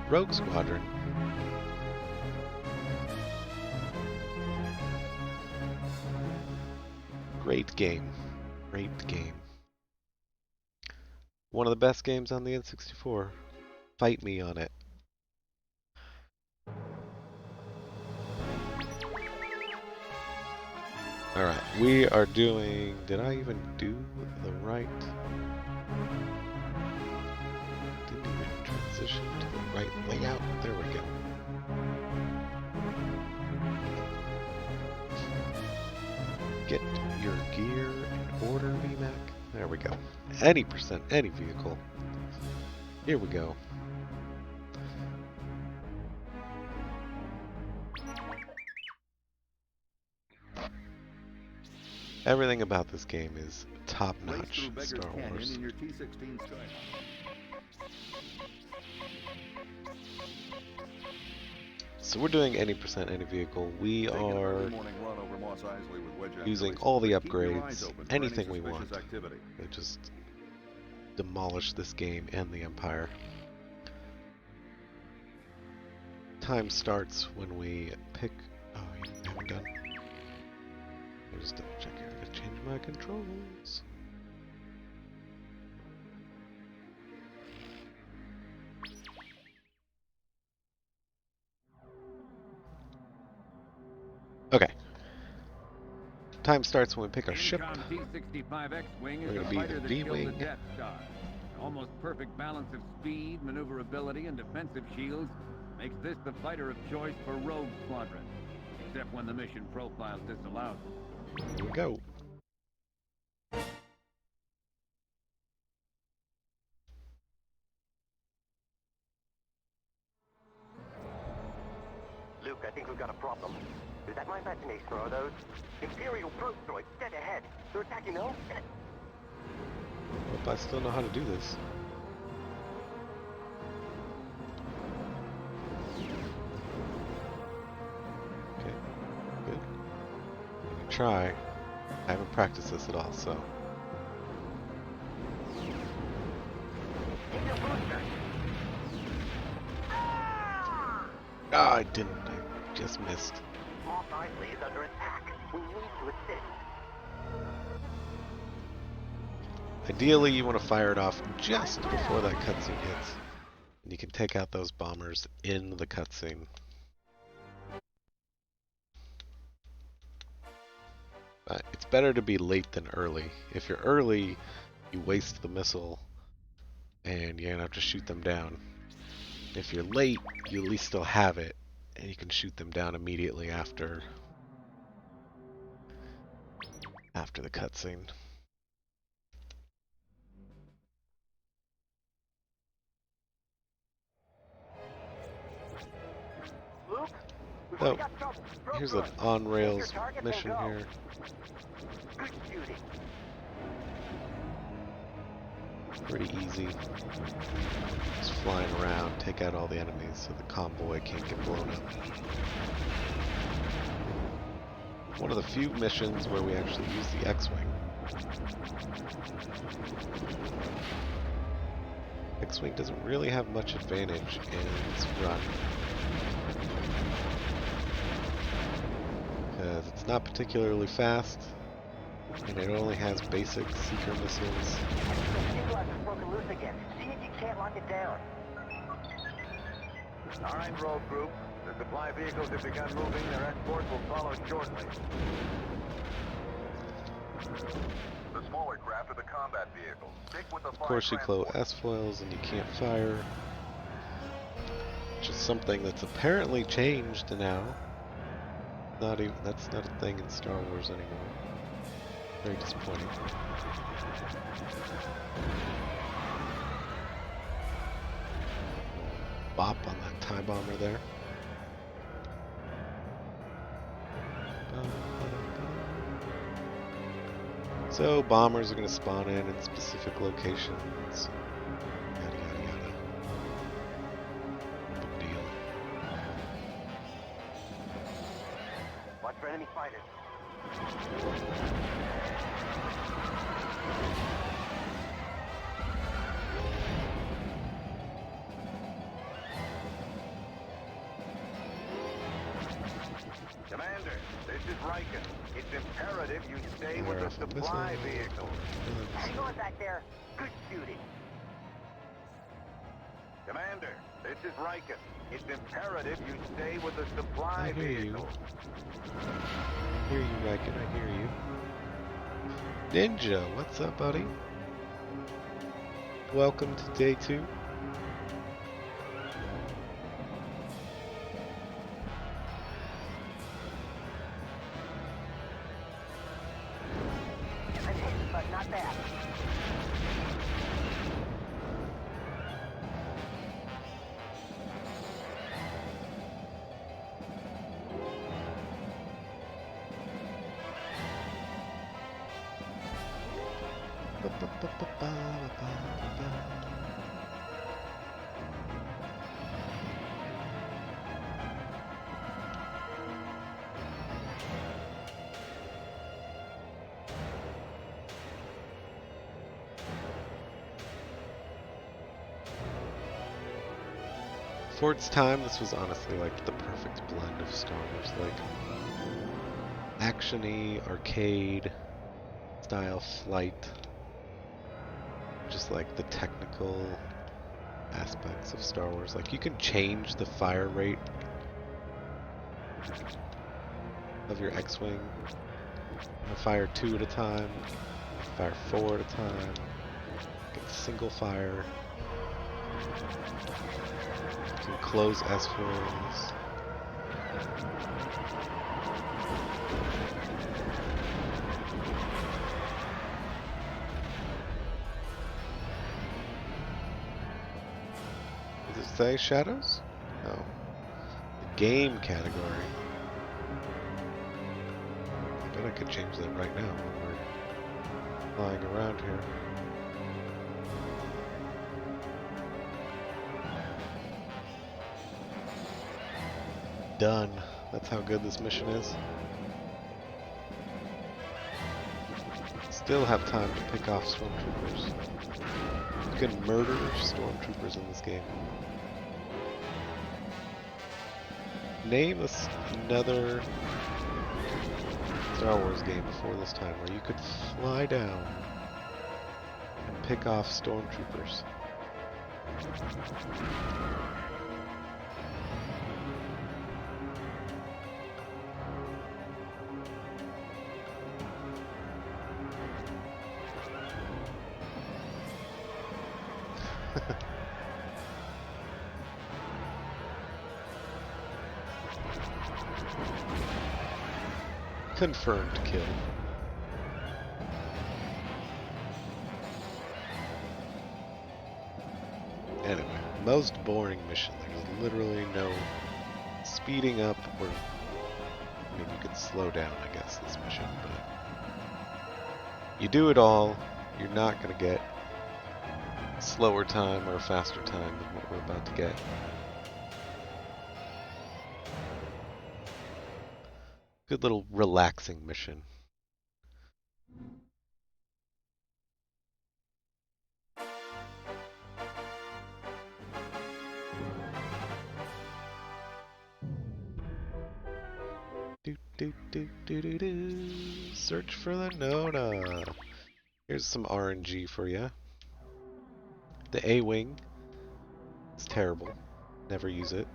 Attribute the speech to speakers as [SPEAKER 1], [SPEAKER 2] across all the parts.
[SPEAKER 1] Rogue Squadron. Great game. Great game. One of the best games on the N64. Fight me on it. Alright, we are doing... Did I even do the right... Didn't even transition to the right layout. There we go. Get your gear in order, VMAC. There we go. Any percent, any vehicle. Here we go. Everything about this game is top-notch Star Wars. So we're doing any percent, any vehicle. We are using all the upgrades, anything we want. We just demolish this game and the Empire. Time starts when we pick... Oh, I haven't done... Let me just double check here. I gotta change my controls. Okay. Time starts when we pick our ship. We're gonna be the V-Wing.
[SPEAKER 2] Almost perfect balance of speed, maneuverability, and defensive shields makes this the fighter of choice for Rogue Squadron, except when the mission profile disallowed.
[SPEAKER 1] Here we go.
[SPEAKER 3] Luke, I think we've got a problem. Is that my imagination, or are those Imperial probe droids dead ahead? They're attacking the home planet.
[SPEAKER 1] Hope I still know how to do this. Okay, good. We can try. I haven't practiced this at all, so. Ah, I didn't. I just missed.
[SPEAKER 3] Moss Isley is under attack. We need to assist.
[SPEAKER 1] Ideally, you want to fire it off just before that cutscene hits. And you can take out those bombers in the cutscene. It's better to be late than early. If you're early, you waste the missile and you're going to have to shoot them down. If you're late, you at least still have it and you can shoot them down immediately after the cutscene. Oh, here's an on-rails mission here. Pretty easy. Just flying around, take out all the enemies so the convoy can't get blown up. One of the few missions where we actually use the X-Wing. X-Wing doesn't really have much advantage in its run. Because it's not particularly fast, and it only has basic seeker missiles.
[SPEAKER 3] Broken loose again. See if you can't lock it down.
[SPEAKER 4] All right, Rogue Group. The supply vehicles have begun moving. Their escort will follow shortly. The smaller craft are the combat vehicles. Stick with the
[SPEAKER 1] Of course, you close S-foils and you can't fire. Which is something that's apparently changed now. That's not a thing in Star Wars anymore. Very disappointing. Bop on that TIE bomber there. So bombers are going to spawn in specific locations. Yada yada yada. No big deal.
[SPEAKER 3] Watch for enemy fighters.
[SPEAKER 4] this is Riken. It's imperative you stay
[SPEAKER 1] Fire
[SPEAKER 4] with the
[SPEAKER 1] off a
[SPEAKER 4] supply
[SPEAKER 1] missile.
[SPEAKER 4] vehicle.
[SPEAKER 3] Hang on back there. Good shooting.
[SPEAKER 4] Commander, this is Riken. It's imperative you stay with the supply
[SPEAKER 1] I hear you.
[SPEAKER 4] vehicle.
[SPEAKER 1] I hear you, Riken, I hear you. Ninja, what's up, buddy? Welcome to day 2.
[SPEAKER 3] I'm hit, but not bad.
[SPEAKER 1] For its time, this was honestly like the perfect blend of Star Wars, like action-y, arcade style flight, just like the technical aspects of Star Wars. Like you can change the fire rate of your X-Wing. Fire 2 at a time, fire 4 at a time, get single fire. You can close S-foils. Does it say shadows? No. The game category. I bet I could change that right now when we're flying around here. Done. That's how good this mission is. Still have time to pick off stormtroopers. You can murder stormtroopers in this game. Name another Star Wars game before this time where you could fly down and pick off stormtroopers. Confirmed kill. Anyway, most boring mission. There's literally no speeding up or... I mean, you could slow down, I guess, this mission, but... You do it all, you're not going to get slower time or faster time than what we're about to get. Good little relaxing mission. Do do do do do do. Search for the Nona. Here's some RNG for you. The A-wing is terrible. Never use it.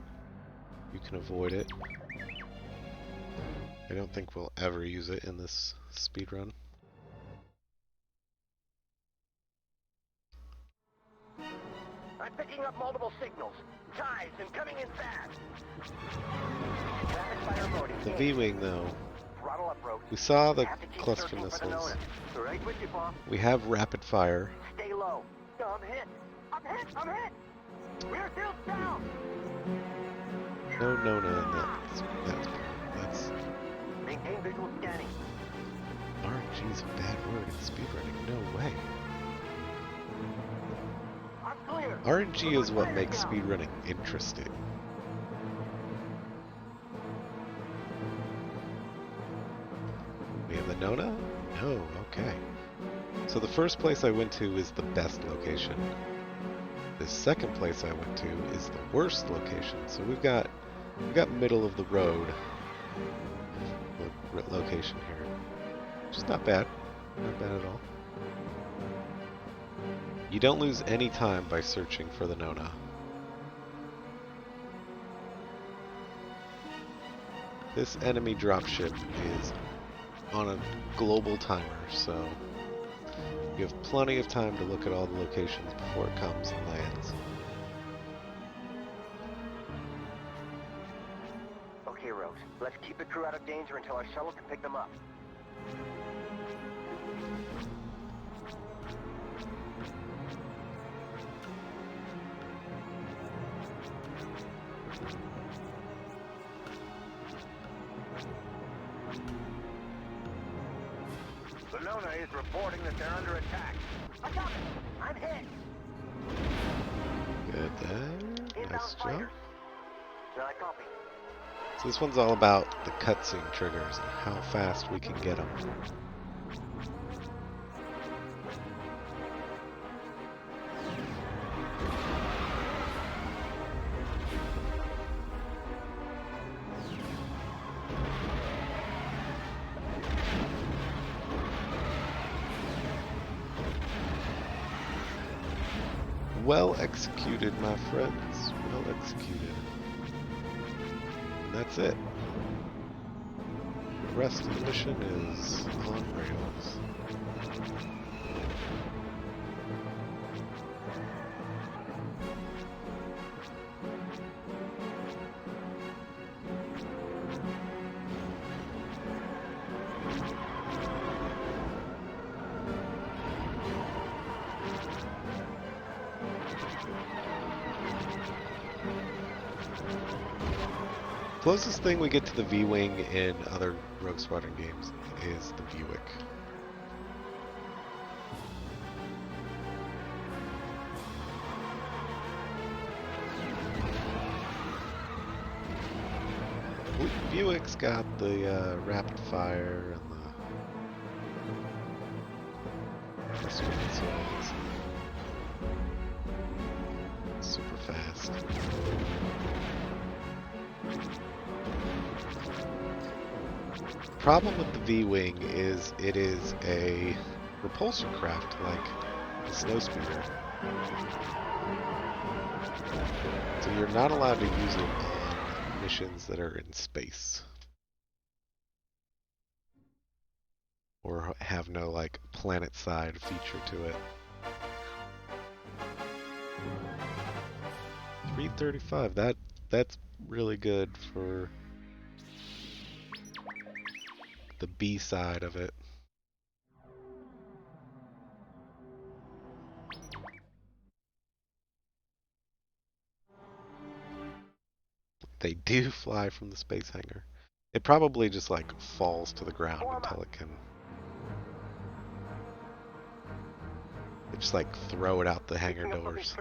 [SPEAKER 1] You can avoid it. I don't think we'll ever use it in this speedrun.
[SPEAKER 3] I'm picking up multiple signals. Ties and coming in fast. Rapid fire mode
[SPEAKER 1] The
[SPEAKER 3] engaged.
[SPEAKER 1] V-wing, though.
[SPEAKER 3] Throttle up, Rogue.
[SPEAKER 1] We saw the
[SPEAKER 3] Have to keep
[SPEAKER 1] cluster
[SPEAKER 3] searching for the
[SPEAKER 1] missiles.
[SPEAKER 3] Nona. Right with you, boss.
[SPEAKER 1] We have rapid fire.
[SPEAKER 3] Stay low. I'm hit. I'm hit. I'm hit. We're still down.
[SPEAKER 1] No Nona in that. That's
[SPEAKER 3] Maintain visual scanning.
[SPEAKER 1] RNG is a bad word in speedrunning. No way.
[SPEAKER 3] I'm clear.
[SPEAKER 1] RNG is what makes speedrunning interesting. We have the Nona? No, okay. So the first place I went to is the best location. The second place I went to is the worst location. So we've got middle of the road. location here. Which is not bad. Not bad at all. You don't lose any time by searching for the Nona. This enemy dropship is on a global timer, so you have plenty of time to look at all the locations before it comes and lands.
[SPEAKER 3] Okay, Rogues. Let's keep the crew out of danger until our shuttle can pick them up.
[SPEAKER 4] The Nona is reporting that they're under attack.
[SPEAKER 3] I got it! I'm hit!
[SPEAKER 1] Good there.
[SPEAKER 3] Inbound
[SPEAKER 1] Nice job.
[SPEAKER 3] fighters. I copy.
[SPEAKER 1] So this one's all about the cutscene triggers and how fast we can get them. Well executed, my friends. Well executed. And that's it. The rest of the mission is on rails. Closest thing we get to the V-Wing in other Rogue Squadron games is the Buick. Buick's got the rapid fire and the missile missiles. Super fast. Problem with the V-Wing is it is a repulsor craft like the Snowspeeder. So you're not allowed to use it on missions that are in space. Or have no like planet side feature to it. 335, that's really good for the B side of it. They do fly from the space hangar. It probably just like falls to the ground until it can. They just like throw it out the hangar doors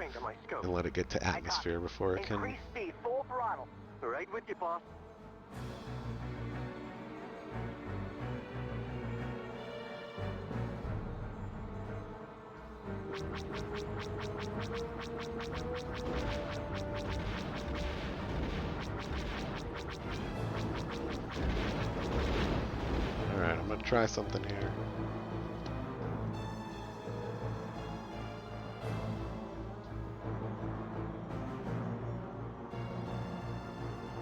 [SPEAKER 1] and let it get to atmosphere before it can.
[SPEAKER 3] Increase speed, full throttle. Right with you, boss.
[SPEAKER 1] Alright, I'm gonna try something here.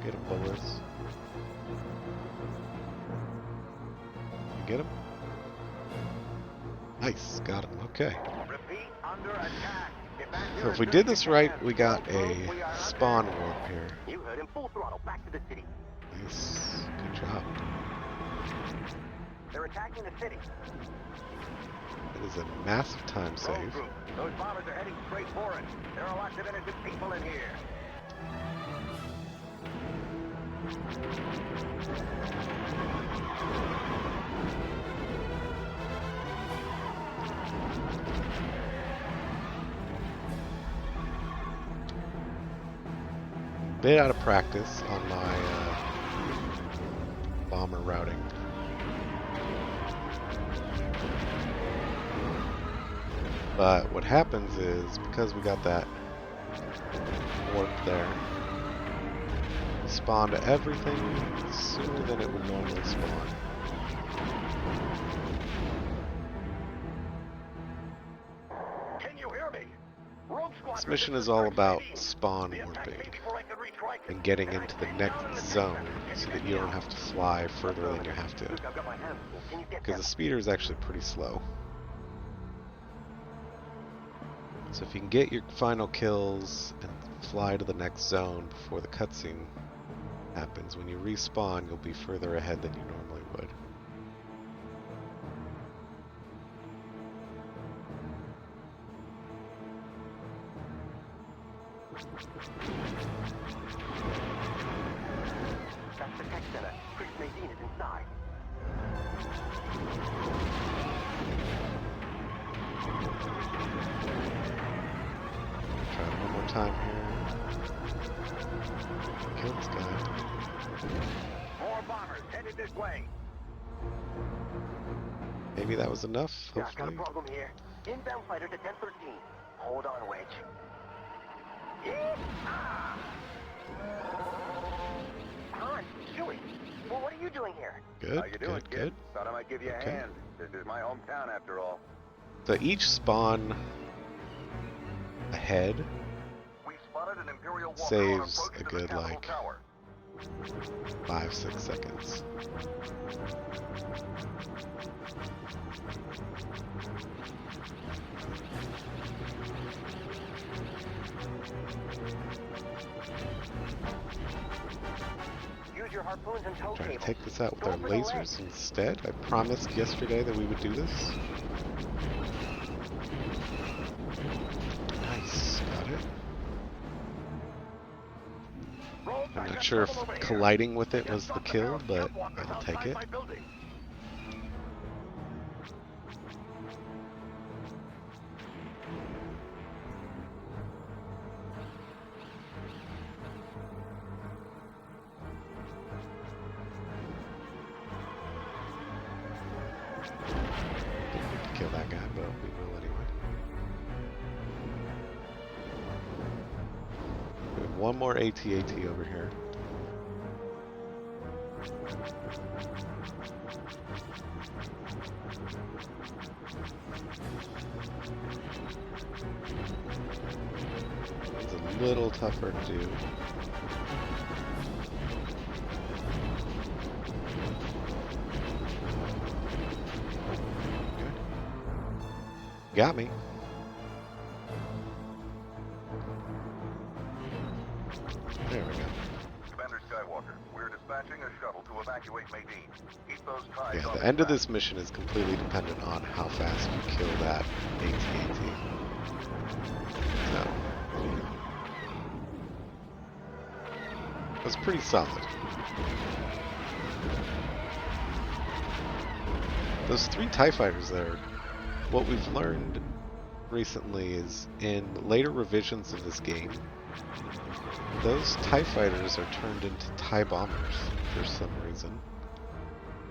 [SPEAKER 1] Get him, Boris. Get him? Nice, got him. Okay.
[SPEAKER 4] Repeat, under attack.
[SPEAKER 1] So if we did this right, we got a spawn warp here.
[SPEAKER 3] You heard him, full throttle, back to the city.
[SPEAKER 1] Nice. Good job.
[SPEAKER 3] They're attacking the city.
[SPEAKER 1] It is a massive time
[SPEAKER 4] Road
[SPEAKER 1] save.
[SPEAKER 4] group, those bombers are heading straight for it. There are lots of innocent people in here.
[SPEAKER 1] Bit out of practice on my bomber routing. But what happens is, because we got that warp there, spawned everything sooner than it would normally spawn.
[SPEAKER 3] Can you hear me? Rogue Squadron,
[SPEAKER 1] This mission
[SPEAKER 3] this
[SPEAKER 1] is all
[SPEAKER 3] Search
[SPEAKER 1] about
[SPEAKER 3] 18.
[SPEAKER 1] spawn
[SPEAKER 3] They attacked me
[SPEAKER 1] warping
[SPEAKER 3] before I could reach Riker.
[SPEAKER 1] and getting
[SPEAKER 3] And I
[SPEAKER 1] into the
[SPEAKER 3] pinned down
[SPEAKER 1] next
[SPEAKER 3] the
[SPEAKER 1] zone
[SPEAKER 3] Can
[SPEAKER 1] so
[SPEAKER 3] you
[SPEAKER 1] that
[SPEAKER 3] get
[SPEAKER 1] you
[SPEAKER 3] me
[SPEAKER 1] don't
[SPEAKER 3] out?
[SPEAKER 1] have to fly further than you have to.
[SPEAKER 3] Luke, I've got my hands full. Can you get
[SPEAKER 1] Because
[SPEAKER 3] them?
[SPEAKER 1] the speeder is actually pretty slow. So if you can get your final kills and fly to the next zone before the cutscene happens, when you respawn, you'll be further ahead than you normally would.
[SPEAKER 3] That's the tech center. Chris Nadine is inside.
[SPEAKER 1] Try it one more time here. Kill this guy.
[SPEAKER 3] More bombers headed this way.
[SPEAKER 1] Maybe that was enough,
[SPEAKER 3] Yeah, I've got a
[SPEAKER 1] hopefully.
[SPEAKER 3] problem here. Inbound fighter to 1013. Hold on, Wedge. Yee-haw! Han, Chewie. Well, what are you doing here?
[SPEAKER 1] Good,
[SPEAKER 4] How you doing,
[SPEAKER 1] good,
[SPEAKER 4] kid?
[SPEAKER 1] good.
[SPEAKER 4] Thought I might give you
[SPEAKER 1] Okay.
[SPEAKER 4] a hand. This is my hometown, after all.
[SPEAKER 1] So each spawn ahead
[SPEAKER 4] We spotted an Imperial walker on
[SPEAKER 1] saves
[SPEAKER 4] approach
[SPEAKER 1] a
[SPEAKER 4] to
[SPEAKER 1] good,
[SPEAKER 4] the Capitol
[SPEAKER 1] like,
[SPEAKER 4] Tower.
[SPEAKER 1] 5-6 seconds.
[SPEAKER 3] Use your harpoons and tow
[SPEAKER 1] Trying to
[SPEAKER 3] cable.
[SPEAKER 1] take this out with
[SPEAKER 3] Go
[SPEAKER 1] our
[SPEAKER 3] for the
[SPEAKER 1] lasers
[SPEAKER 3] ledge.
[SPEAKER 1] instead. I promised yesterday that we would do this. Nice, got it.
[SPEAKER 3] Rogue,
[SPEAKER 1] I'm
[SPEAKER 3] I
[SPEAKER 1] not
[SPEAKER 3] got
[SPEAKER 1] sure if
[SPEAKER 3] trouble over here.
[SPEAKER 1] colliding with it
[SPEAKER 3] Just
[SPEAKER 1] was the
[SPEAKER 3] off pair
[SPEAKER 1] kill,
[SPEAKER 3] of
[SPEAKER 1] but
[SPEAKER 3] Jump-walkers
[SPEAKER 1] I'll take
[SPEAKER 3] outside
[SPEAKER 1] it.
[SPEAKER 3] my building.
[SPEAKER 1] Didn't need to kill that guy, but we will anyway. We have one more AT-AT over here. It's a little tougher to do. Okay. Got me. There we go.
[SPEAKER 4] Commander Skywalker, we're dispatching a shuttle to evacuate Medine. Keep those ties
[SPEAKER 1] Yeah,
[SPEAKER 4] on
[SPEAKER 1] the
[SPEAKER 4] the
[SPEAKER 1] end of
[SPEAKER 4] track.
[SPEAKER 1] this mission is completely dependent on how fast you kill that AT-AT. So, that's pretty solid. Those 3 TIE fighters there, what we've learned recently is in later revisions of this game, those TIE fighters are turned into TIE bombers for some reason.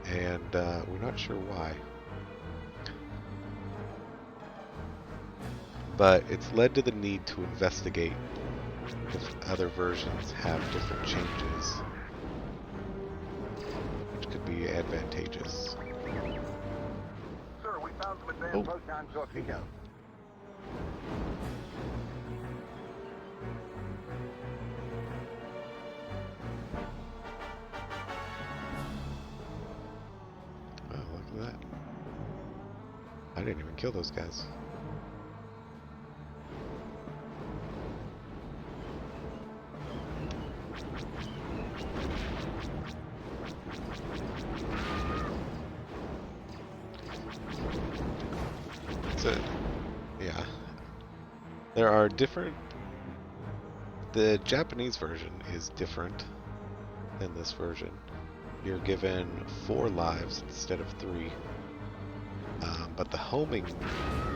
[SPEAKER 1] And we're not sure why. But it's led to the need to investigate if other versions have different changes, which could be advantageous.
[SPEAKER 4] Sir, we found some advanced
[SPEAKER 1] Oh.
[SPEAKER 4] proton torpedoes.
[SPEAKER 1] Oh, look at that. I didn't even kill those guys. So, yeah. There are different... The Japanese version is different than this version. You're given 4 lives instead of 3. But the homing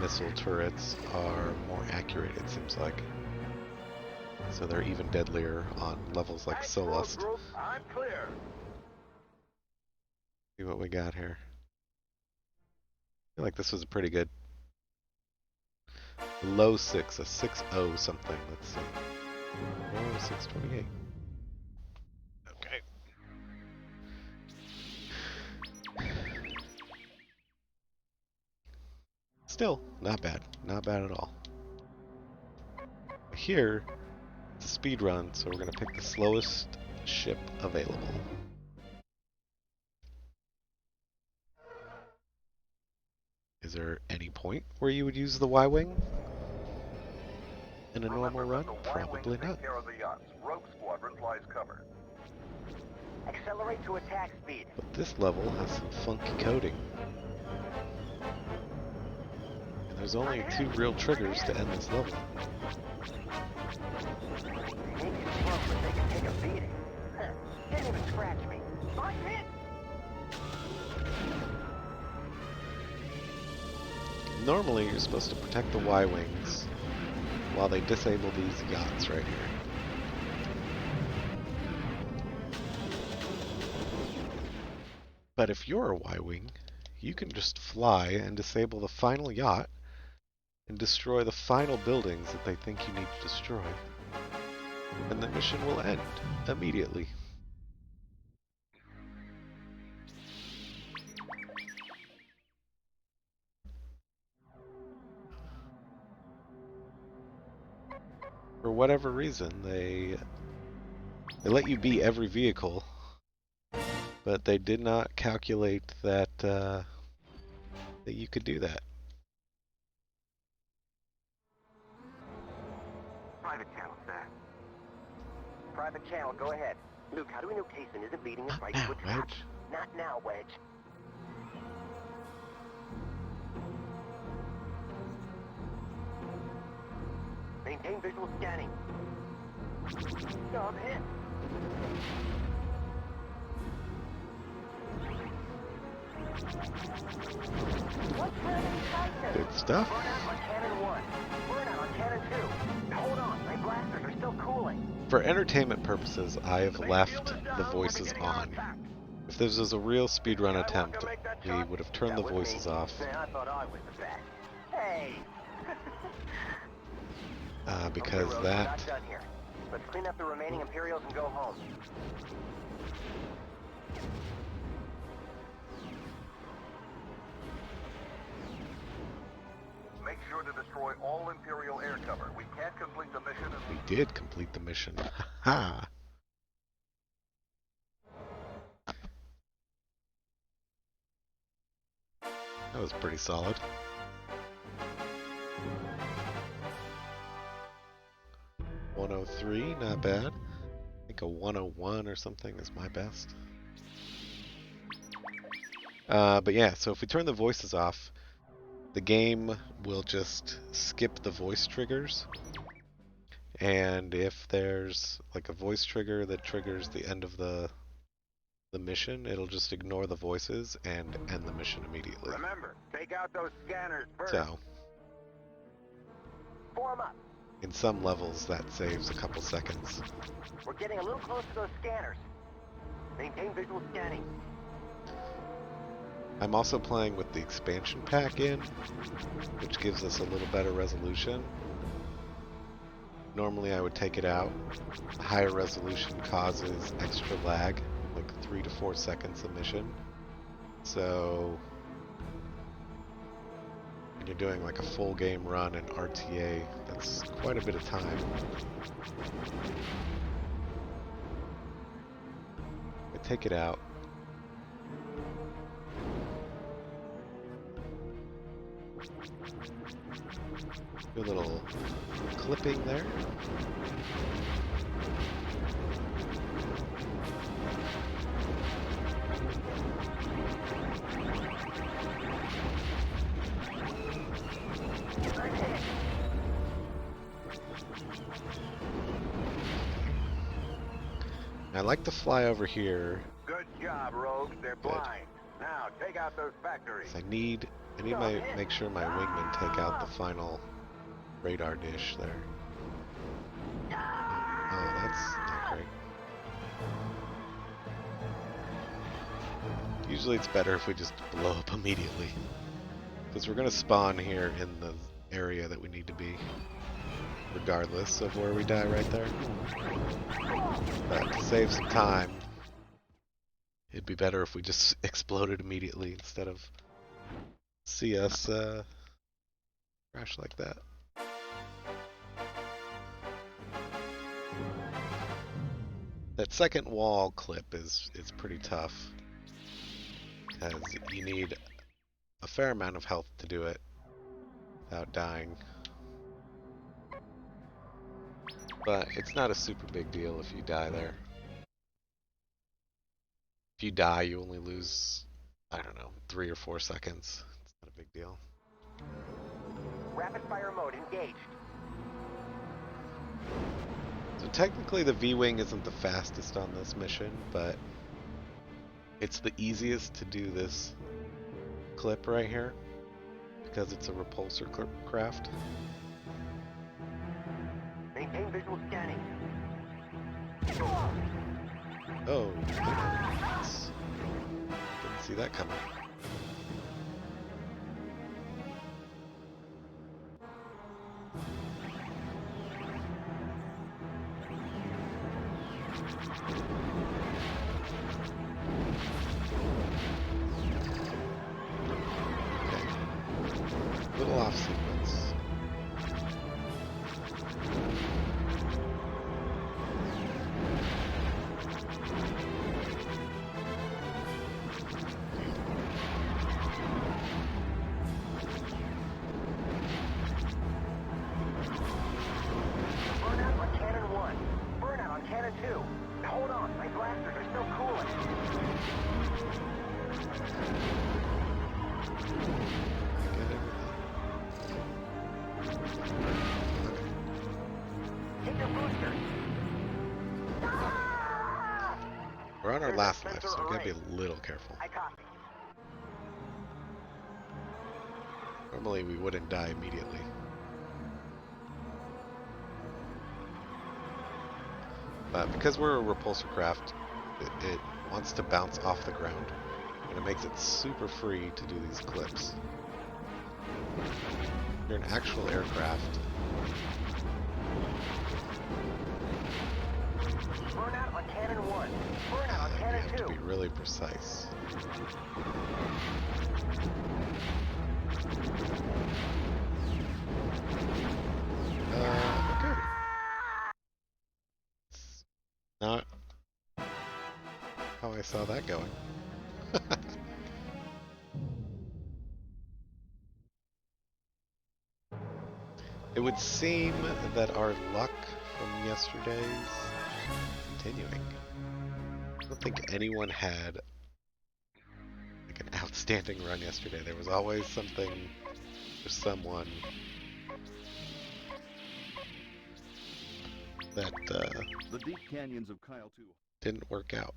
[SPEAKER 1] missile turrets are more accurate, it seems like. So they're even deadlier on levels like
[SPEAKER 3] Thanks, Rogue
[SPEAKER 1] Solust.
[SPEAKER 3] Group. I'm clear.
[SPEAKER 1] See what we got here. I feel like this was a pretty good low 6, a 6-0 something. Let's see. Oh, 628. still, not bad. Not bad at all. Here, it's a speed run, so we're going to pick the slowest ship available. Is there any point where you would use the Y-Wing in a normal run? Probably not.
[SPEAKER 4] Take care of the yachts. Rogue Squadron flies cover.
[SPEAKER 3] Accelerate to attack speed.
[SPEAKER 1] But this level has some funky coding. And there's only 2 real triggers to end this level.
[SPEAKER 3] They may be slow, but they can take a beating. Didn't even scratch me. I'm hit!
[SPEAKER 1] Normally, you're supposed to protect the Y-Wings while they disable these yachts right here. But if you're a Y-Wing, you can just fly and disable the final yacht and destroy the final buildings that they think you need to destroy. And the mission will end immediately. For whatever reason, they let you be every vehicle, but they did not calculate that that you could do that.
[SPEAKER 3] Private channel, sir. Private channel, go ahead. Luke, how do we know Kessel isn't leading us right to a trap?
[SPEAKER 1] Wedge.
[SPEAKER 3] Not now, Wedge. Maintain visual scanning. No, I'm hit. What's happening right
[SPEAKER 1] Good stuff.
[SPEAKER 3] Burnout on cannon 1. Burnout on cannon 2. Hold on, my blasters are still cooling.
[SPEAKER 1] For entertainment purposes, I have left the voices on. If this was a real speedrun attempt, we would have turned the voices off.
[SPEAKER 3] I thought I was the best. Hey!
[SPEAKER 1] Because
[SPEAKER 3] Okay, Rose, we're
[SPEAKER 1] that...
[SPEAKER 3] not done here. Let's clean up the remaining Imperials and go home.
[SPEAKER 4] Make sure to destroy all Imperial air cover. We can't complete the mission
[SPEAKER 1] We did complete the mission. Ha! That was pretty solid. .103, not bad. I think a 101 or something is my best. But yeah, so if we turn the voices off, the game will just skip the voice triggers. And if there's like a voice trigger that triggers the end of the mission, it'll just ignore the voices and end the mission immediately.
[SPEAKER 4] Remember, take out those scanners first.
[SPEAKER 1] So,
[SPEAKER 3] Form up.
[SPEAKER 1] in some levels, that saves a couple seconds.
[SPEAKER 3] We're getting a little close to those scanners. Maintain visual scanning.
[SPEAKER 1] I'm also playing with the expansion pack in, which gives us a little better resolution. Normally I would take it out. Higher resolution causes extra lag, like 3 to 4 seconds a mission. So when you're doing like a full game run in RTA, that's quite a bit of time. I take it out. Do a little clipping there. I like to fly over here.
[SPEAKER 4] Good job, Rogues. They're blind. Now, take out those factories.
[SPEAKER 1] I need make sure my wingmen take out the final radar dish there. Oh, that's not great. Usually it's better if we just blow up immediately, because we're gonna spawn here in the area that we need to be, regardless of where we die right there. But to save some time, it'd be better if we just exploded immediately instead of see us crash like that. That second wall clip is pretty tough, because you need a fair amount of health to do it without dying. But it's not a super big deal if you die there. If you die, you only lose, I don't know, 3 or 4 seconds. It's not a big deal.
[SPEAKER 3] Rapid fire mode engaged.
[SPEAKER 1] So technically the V-Wing isn't the fastest on this mission, but it's the easiest to do this clip right here, because it's a repulsor craft.
[SPEAKER 3] Maintain visual scanning.
[SPEAKER 1] Oh, didn't see that coming. Okay. Little off sequence.
[SPEAKER 3] Burnout on cannon 1. Burnout on cannon 2. Hold on, my blasters are still cooling.
[SPEAKER 1] Get everything.
[SPEAKER 3] Hit your booster.
[SPEAKER 1] We're on our
[SPEAKER 3] There's
[SPEAKER 1] last
[SPEAKER 3] a
[SPEAKER 1] life,
[SPEAKER 3] sensor
[SPEAKER 1] so we gotta be
[SPEAKER 3] array.
[SPEAKER 1] a little careful.
[SPEAKER 3] I copy.
[SPEAKER 1] Normally we wouldn't die immediately. But because we're a repulsor craft, it wants to bounce off the ground, and it makes it super free to do these clips. If you're an actual aircraft,
[SPEAKER 3] Burnout on cannon 1. Burnout on
[SPEAKER 1] you
[SPEAKER 3] cannon
[SPEAKER 1] have to
[SPEAKER 3] 2.
[SPEAKER 1] be really precise. Okay. It's not how I saw that going. It would seem that our luck from yesterday's continuing. I don't think anyone had like an outstanding run yesterday. There was always something for someone that
[SPEAKER 5] The deep canyons of Kyle 2.
[SPEAKER 1] didn't work out.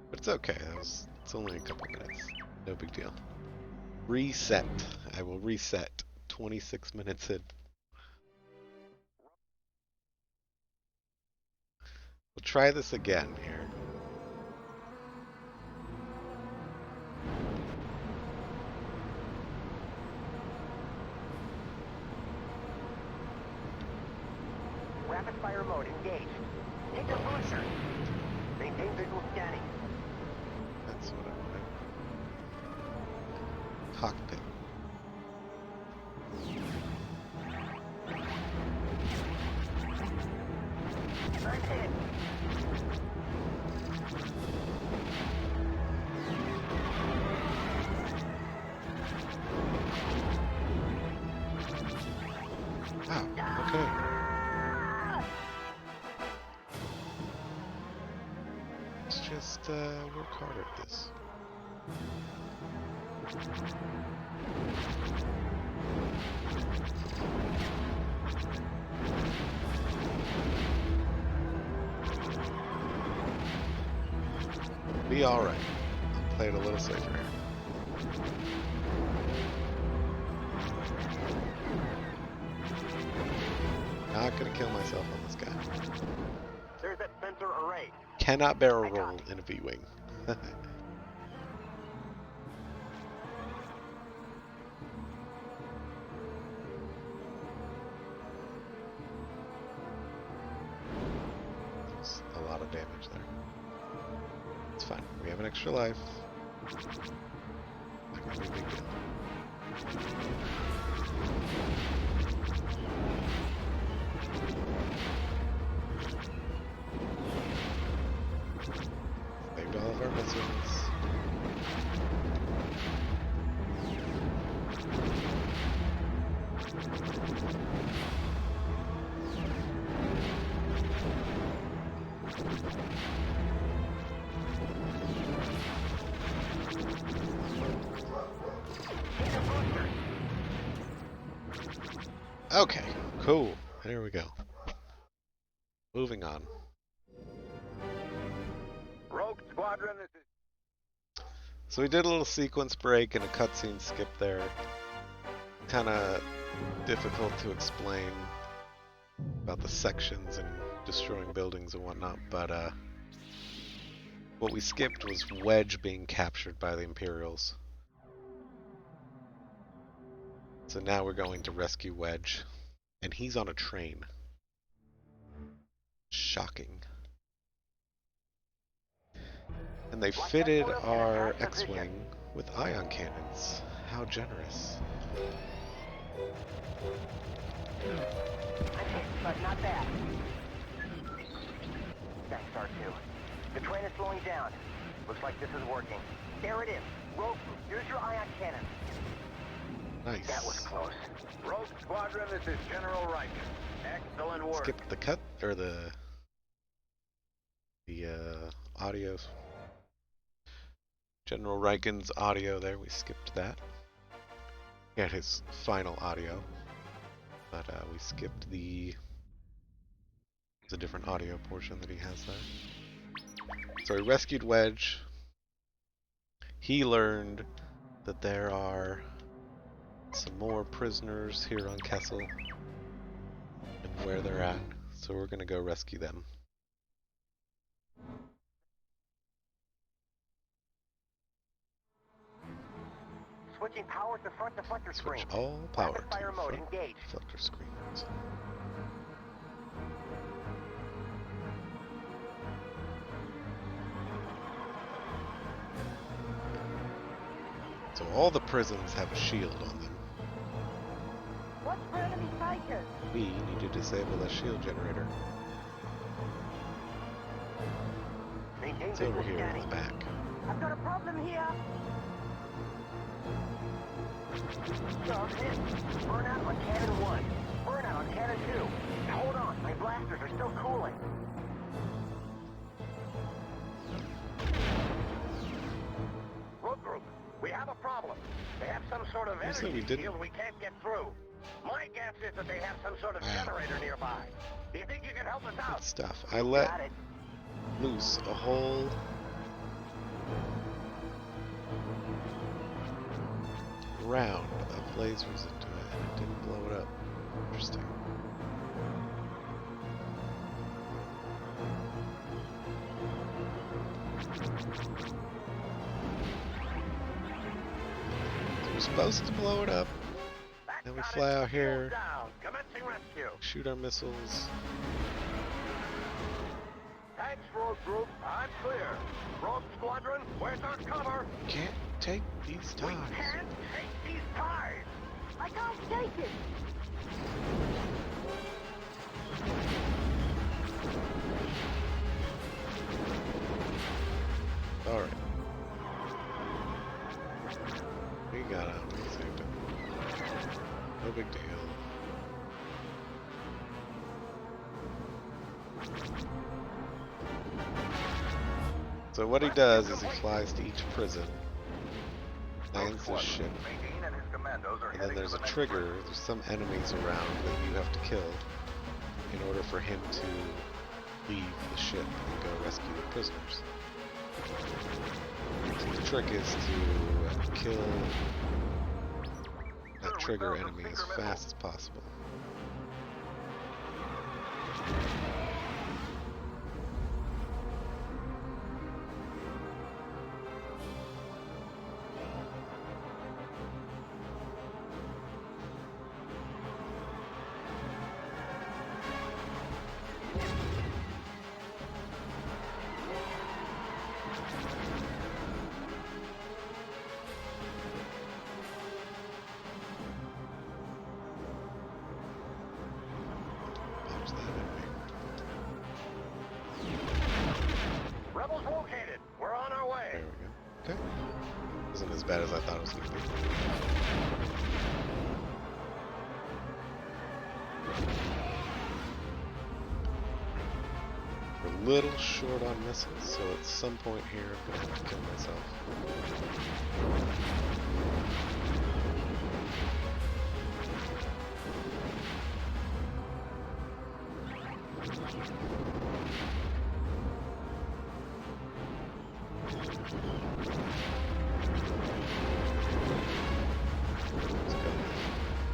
[SPEAKER 1] But it's okay. It's only a couple minutes. No big deal. Reset. I will reset 26 minutes in. We'll try this again here.
[SPEAKER 3] Rapid fire mode engaged. Hit your booster. Maintain visual scanning.
[SPEAKER 1] That's what I wanted. Cockpit.
[SPEAKER 3] Nice hit.
[SPEAKER 1] Wow, okay. Let's just work harder at this. Be alright. I'll play it a little safer here. Not gonna kill myself on this guy.
[SPEAKER 3] There's that sensor array.
[SPEAKER 1] Cannot barrel roll in a V-Wing. There's a lot of damage there. It's fine. We have an extra life. Not gonna be a big deal. Saved all of our missiles. Okay, cool. There we go. Moving on.
[SPEAKER 4] Rogue Squadron, this is...
[SPEAKER 1] So we did a little sequence break and a cutscene skip there. Kind of difficult to explain about the sections and destroying buildings and whatnot, but what we skipped was Wedge being captured by the Imperials. So now we're going to rescue Wedge, and he's on a train. Shocking. And they fitted our X-Wing with ion cannons. How generous.
[SPEAKER 3] I'm hit, but not bad. Thanks, R2. The train is slowing down. Looks like this is working. There it is. Rogue, here's your ion cannon.
[SPEAKER 1] Nice.
[SPEAKER 3] That was close.
[SPEAKER 4] Rogue Squadron, this is General Reich. Excellent work.
[SPEAKER 1] Skip the cut or the audio. General Riken's audio there. We skipped that. He had his final audio, but we skipped the different audio portion that he has there. So he rescued Wedge. He learned that there are some more prisoners here on Kessel and where they're at, so we're gonna go rescue them.
[SPEAKER 3] Switching power to front deflector screen.
[SPEAKER 1] Switch all power
[SPEAKER 3] Rapid fire
[SPEAKER 1] to
[SPEAKER 3] mode
[SPEAKER 1] front
[SPEAKER 3] engaged.
[SPEAKER 1] deflector screens. So all the prisons have a shield on them.
[SPEAKER 3] Watch for enemy fighters.
[SPEAKER 1] We need to disable the shield generator.
[SPEAKER 3] Maintain
[SPEAKER 1] It's over
[SPEAKER 3] visual
[SPEAKER 1] here in
[SPEAKER 3] scanning.
[SPEAKER 1] the back.
[SPEAKER 3] I've got a problem here. Dog hit. Burnout on cannon 1. Burnout on cannon 2. Hold on, my blasters are still cooling.
[SPEAKER 4] Rogue Group, we have a problem. They have some sort of
[SPEAKER 1] said we
[SPEAKER 4] energy
[SPEAKER 1] didn't?
[SPEAKER 4] shield we can't get through. My guess is that they have some sort of generator nearby. Do you think you can help us out?
[SPEAKER 1] Good stuff. I let
[SPEAKER 3] Got it.
[SPEAKER 1] loose a whole round of lasers into it and it didn't blow it up. Interesting. So we're supposed to blow it up.
[SPEAKER 4] That's
[SPEAKER 1] Then we
[SPEAKER 4] got
[SPEAKER 1] fly
[SPEAKER 4] it.
[SPEAKER 1] out here.
[SPEAKER 4] Shield down. Commencing rescue.
[SPEAKER 1] Shoot our missiles.
[SPEAKER 4] Thanks, Rogue Group. I'm clear. Rogue Squadron, where's our cover?
[SPEAKER 1] Can't take these
[SPEAKER 4] We
[SPEAKER 1] ties.
[SPEAKER 4] can't take these ties.
[SPEAKER 3] I can't take it.
[SPEAKER 1] Alright. We got out. We saved it. No big deal. So what he does is he flies to each prison, lands his ship, and then there's a trigger. There's some enemies around that you have to kill in order for him to leave the ship and go rescue the prisoners. So the trick is to kill that trigger enemy as fast as possible.
[SPEAKER 4] Rebels located. We're on our way.
[SPEAKER 1] There we go. Okay. Wasn't as bad as I thought it was going to be. We're a little short on missiles, so at some point here I'm going to have to kill myself.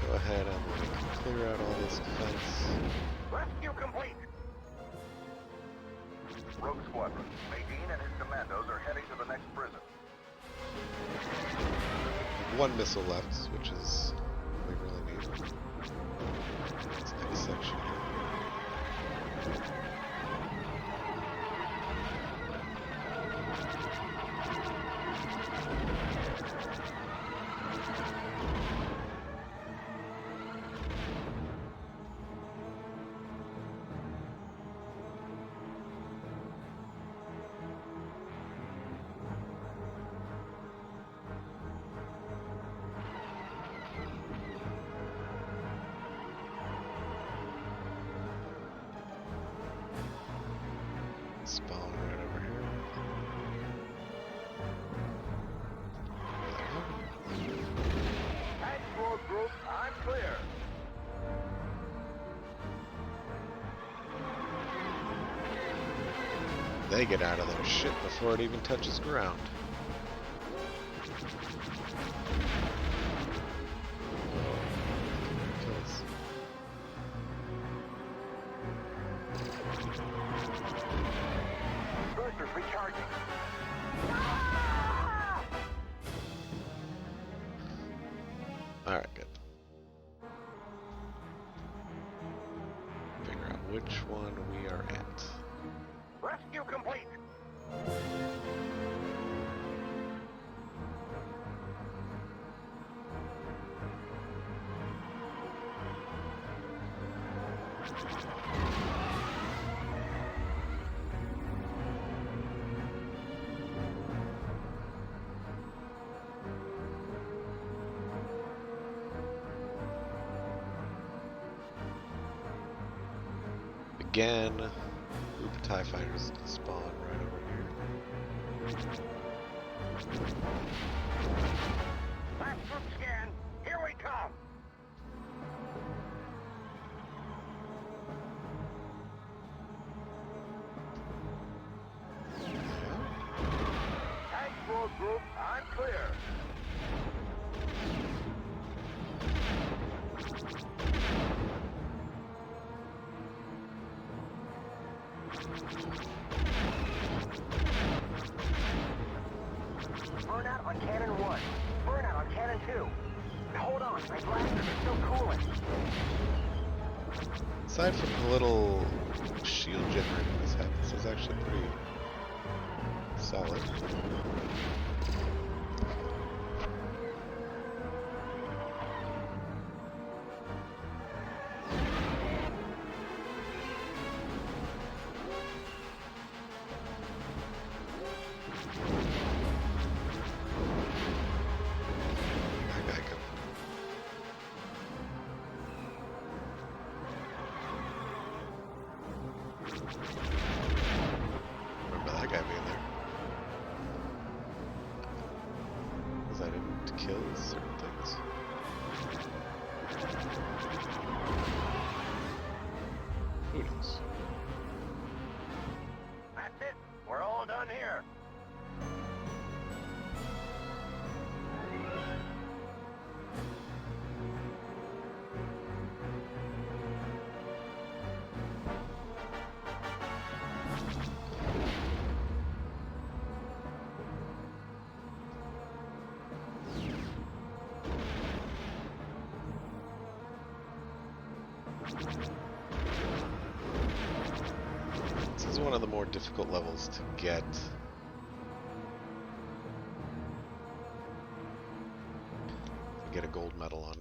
[SPEAKER 1] Go ahead and clear out all this defense.
[SPEAKER 4] Rescue complete.
[SPEAKER 5] Rogue Squadron. Nadine and his commandos are heading to the next prison.
[SPEAKER 1] One missile left, which is what we really need. This next section here. Spawn right over here.
[SPEAKER 4] Tank floor group, I'm clear.
[SPEAKER 1] They get out of their shit before it even touches ground. Kills.
[SPEAKER 4] Boosters recharging.
[SPEAKER 1] Alright, good. Figure out which one we are at.
[SPEAKER 4] Rescue complete.
[SPEAKER 1] Again, group of TIE fighters spawn right over here.
[SPEAKER 4] Last group scan. Here we come. Tank floor group, I'm clear. Burnout on cannon 1. Burnout on cannon 2. Hold on, my blasters are still cooling.
[SPEAKER 1] Aside from the little shield generator this has, this is actually pretty solid. That guy go. Remember that guy being there. Was that him to kill certain things? Who knows?
[SPEAKER 4] That's it. We're all done here.
[SPEAKER 1] This is one of the more difficult levels to get a gold medal on.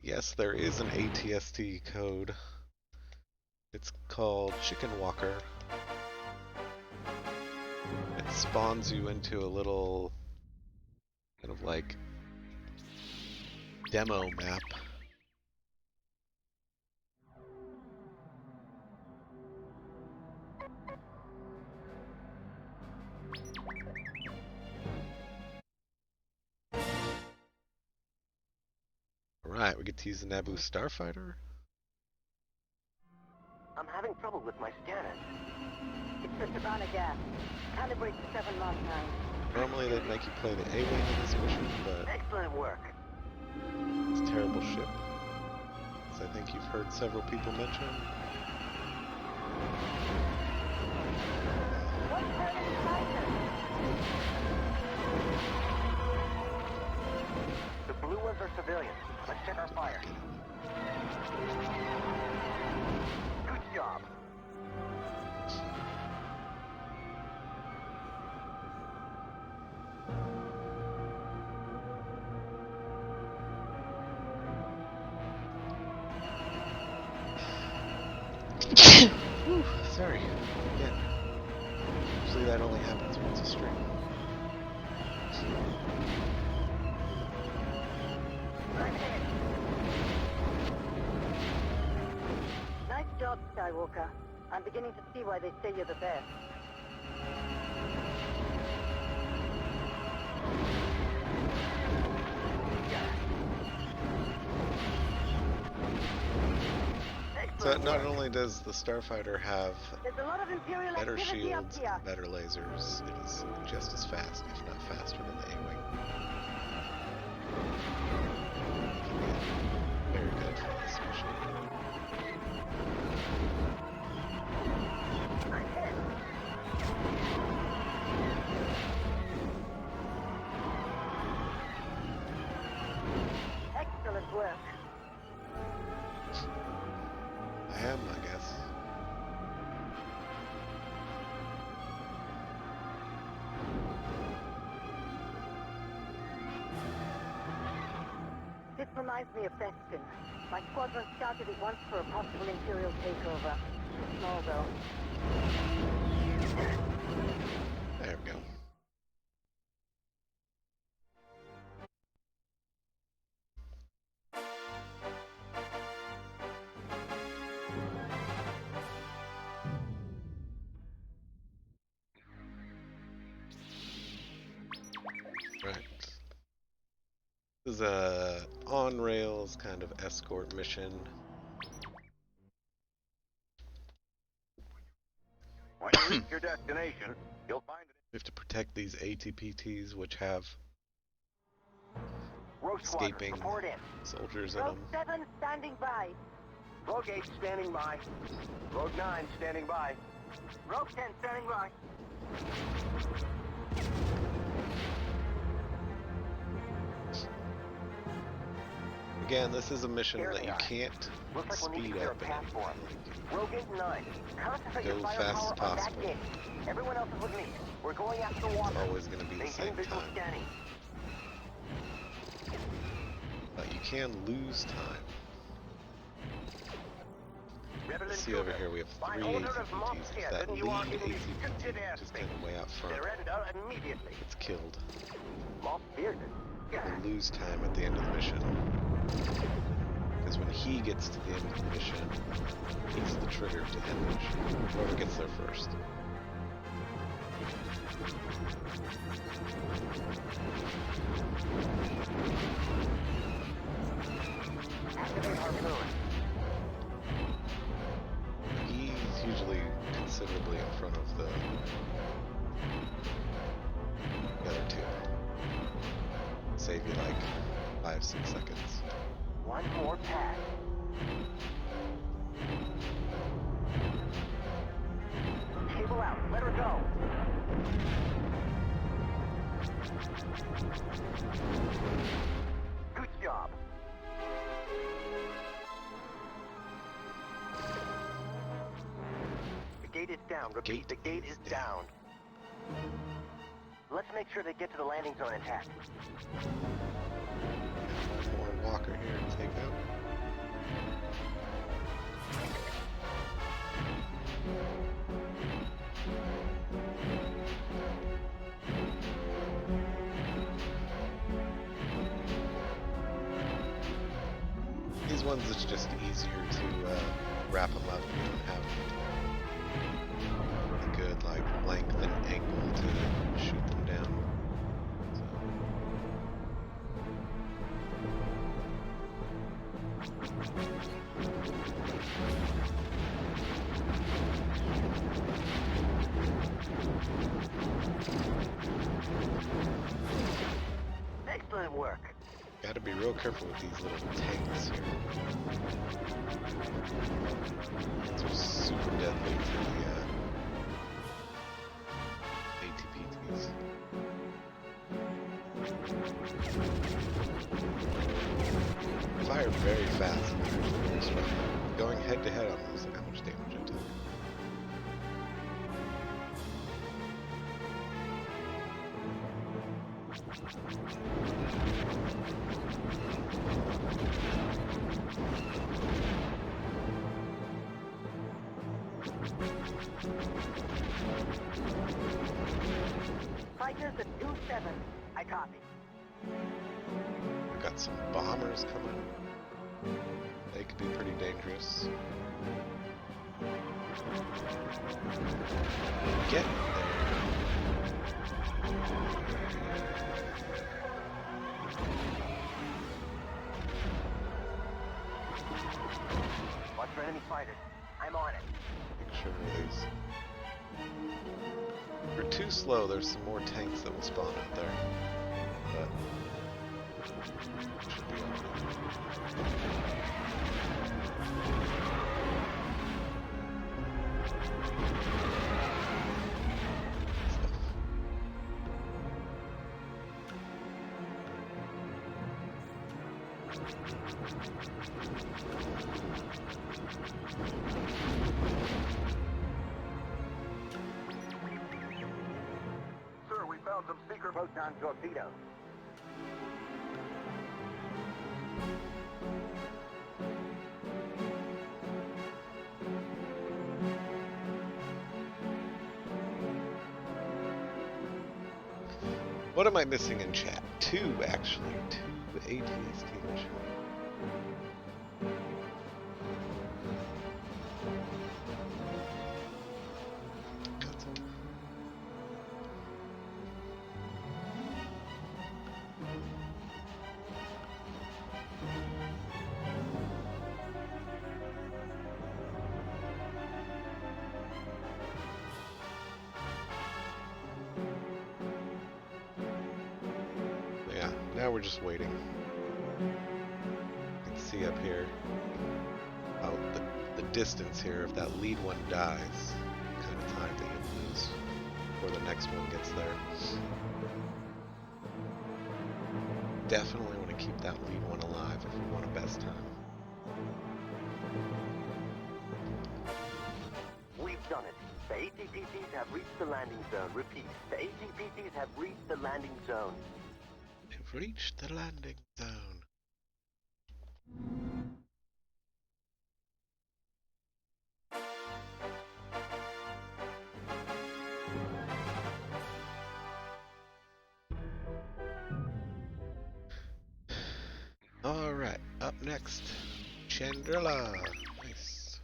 [SPEAKER 1] Yes, there is an ATST code. It's called Chicken Walker. it spawns you into a little kind of like demo map. Alright, we get to use the Naboo Starfighter.
[SPEAKER 3] I'm having trouble with my scanners.
[SPEAKER 6] It's the Savannah gas. Calibrate to 7 Mach 9.
[SPEAKER 1] Normally they'd make you play the A-Wing in this mission, but
[SPEAKER 3] Excellent work.
[SPEAKER 1] it's a terrible ship, as I think you've heard several people mention.
[SPEAKER 6] What's happening inside them?
[SPEAKER 3] The blue ones are civilians. Let's check our fire. Good job.
[SPEAKER 1] Whew, sorry. Again. Usually that only happens once a stream.
[SPEAKER 6] Nice job, Skywalker. I'm beginning to see why they say you're the best.
[SPEAKER 1] So not only does the Starfighter have
[SPEAKER 6] There's a lot of Imperial
[SPEAKER 1] better
[SPEAKER 6] activity up
[SPEAKER 1] shields
[SPEAKER 6] here.
[SPEAKER 1] and better lasers, it is just as fast, if not faster than the A-Wing. Very good for this mission.
[SPEAKER 6] Excellent work.
[SPEAKER 1] I am, I guess.
[SPEAKER 6] This reminds me of Bespin. My squadron scouted it once for a possible Imperial takeover. Small though.
[SPEAKER 1] There we go. Right. This is a on-rails kind of escort mission.
[SPEAKER 5] When you reach your destination, you'll find it.
[SPEAKER 1] We have to protect these ATPTs, which have
[SPEAKER 3] Rogue Squadron,
[SPEAKER 1] escaping
[SPEAKER 3] report in.
[SPEAKER 1] soldiers in
[SPEAKER 6] Rogue
[SPEAKER 1] them.
[SPEAKER 6] 7 standing by.
[SPEAKER 3] Rogue 8 standing by. Rogue 9 standing by.
[SPEAKER 6] Rogue 10 standing by.
[SPEAKER 1] Again, this is a mission
[SPEAKER 3] Here
[SPEAKER 1] that
[SPEAKER 3] they
[SPEAKER 1] you
[SPEAKER 3] are.
[SPEAKER 1] can't
[SPEAKER 3] Looks like we'll need
[SPEAKER 1] speed
[SPEAKER 3] to clear a
[SPEAKER 1] up
[SPEAKER 3] path for 'em.
[SPEAKER 1] anything.
[SPEAKER 3] Rogue 8 and 9. Concentrate your
[SPEAKER 1] Go fast as
[SPEAKER 3] firepower on that
[SPEAKER 1] possible.
[SPEAKER 3] gate. Everyone else is with me. We're going after the water.
[SPEAKER 1] It's always going to be the
[SPEAKER 3] Maintain
[SPEAKER 1] same
[SPEAKER 3] visual
[SPEAKER 1] time.
[SPEAKER 3] scanning.
[SPEAKER 1] But you can lose time.
[SPEAKER 3] Rebel
[SPEAKER 1] See over
[SPEAKER 3] intruder.
[SPEAKER 1] here, we have
[SPEAKER 3] By
[SPEAKER 1] 3
[SPEAKER 3] order of Moff
[SPEAKER 1] ATPTs. If
[SPEAKER 3] Ted,
[SPEAKER 1] that
[SPEAKER 3] then
[SPEAKER 1] lead
[SPEAKER 3] you are in the
[SPEAKER 1] ATPT,
[SPEAKER 3] restricted
[SPEAKER 1] which is kind
[SPEAKER 3] airspace.
[SPEAKER 1] of way out front,
[SPEAKER 3] Surrender immediately.
[SPEAKER 1] gets killed.
[SPEAKER 3] Moff fears it.
[SPEAKER 1] We lose time at the end of the mission. Because when he gets to the end of the mission, he's the trigger to end the mission. Whoever gets there first.
[SPEAKER 3] Activate harpoon.
[SPEAKER 1] He's usually considerably in front of the other two. Save you like 5-6 seconds.
[SPEAKER 3] One more pass. Cable out. Let her go. Good job. The gate is down. Repeat, the gate is down. Let's make sure they get to the landing zone intact.
[SPEAKER 1] One more walker here to take out. those ones it's just easier to wrap them up. You don't have a good like length and angle to shoot them down.
[SPEAKER 3] Excellent work.
[SPEAKER 1] Got to be real careful with these little tanks here. These are super deadly to the ATPTs. Fire very fast. Going head to head on those, look how much damage it does.
[SPEAKER 3] Fighters at 2-7. I copy.
[SPEAKER 1] We've got some bombers coming. They could be pretty dangerous. Get there.
[SPEAKER 3] Watch for enemy fighters. I'm on it.
[SPEAKER 1] Make sure release. If we're too slow, there's some more tanks that will spawn out there. But should be
[SPEAKER 5] Sir, we found some secret
[SPEAKER 3] Proton torpedoes.
[SPEAKER 1] What am I missing in chat? 2, actually. 2 ATST missions. Now we're just waiting. You can see up here out the distance here. If that lead one dies, kind of time that you lose before the next one gets there. Definitely want to keep that lead one alive if we want a best time.
[SPEAKER 3] We've done it. The ATPTs have reached the landing zone. Repeat, the ATPTs have reached the landing zone.
[SPEAKER 1] We've reached the landing zone. Alright, up next, Chandrila. Nice.